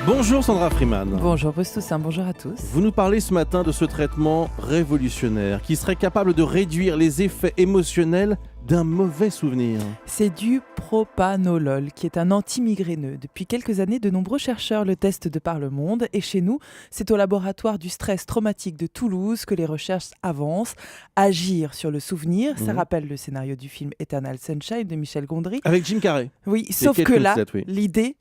Bonjour Sandra Freeman. Bonjour Bruce Toussaint, bonjour à tous. Vous nous parlez ce matin de ce traitement révolutionnaire qui serait capable de réduire les effets émotionnels d'un mauvais souvenir. C'est du propanolol, qui est un antimigraineux. Depuis quelques années, de nombreux chercheurs le testent de par le monde. Et chez nous, c'est au laboratoire du stress traumatique de Toulouse que les recherches avancent. Agir sur le souvenir, ça rappelle le scénario du film Eternal Sunshine de Michel Gondry. Avec Jim Carrey. Oui, Et sauf Kate que là, Winslet, oui. l'idée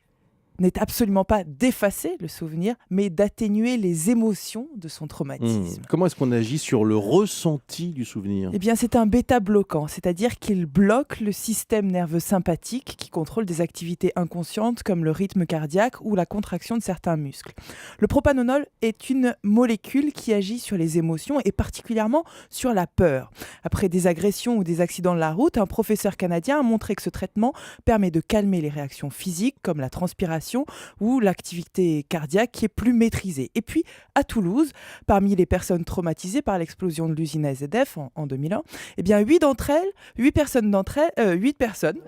n'est absolument pas d'effacer le souvenir, mais d'atténuer les émotions de son traumatisme. Comment est-ce qu'on agit sur le ressenti du souvenir ? Eh bien, c'est un bêta-bloquant, c'est-à-dire qu'il bloque le système nerveux sympathique qui contrôle des activités inconscientes comme le rythme cardiaque ou la contraction de certains muscles. Le propanolol est une molécule qui agit sur les émotions et particulièrement sur la peur. Après des agressions ou des accidents de la route, un professeur canadien a montré que ce traitement permet de calmer les réactions physiques comme la transpiration ou l'activité cardiaque qui est plus maîtrisée. Et puis, à Toulouse, parmi les personnes traumatisées par l'explosion de l'usine AZF en 2001, eh bien, 8 personnes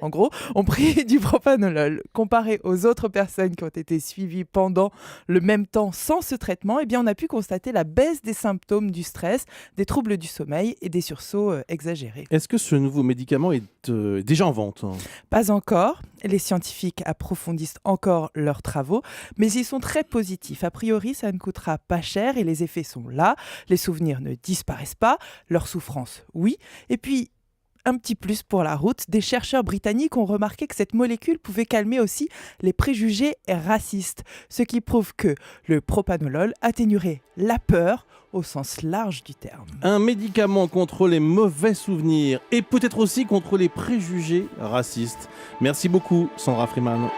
en gros, ont pris du propanolol. Comparé aux autres personnes qui ont été suivies pendant le même temps sans ce traitement, eh bien, on a pu constater la baisse des symptômes du stress, des troubles du sommeil et des sursauts exagérés. Est-ce que ce nouveau médicament est déjà en vente ? Pas encore. Les scientifiques approfondissent encore leurs travaux, mais ils sont très positifs. A priori, ça ne coûtera pas cher et les effets sont là. Les souvenirs ne disparaissent pas, leur souffrance, oui. Et puis, un petit plus pour la route, des chercheurs britanniques ont remarqué que cette molécule pouvait calmer aussi les préjugés racistes, ce qui prouve que le propanolol atténuerait la peur au sens large du terme. Un médicament contre les mauvais souvenirs et peut-être aussi contre les préjugés racistes. Merci beaucoup Sandra Freeman.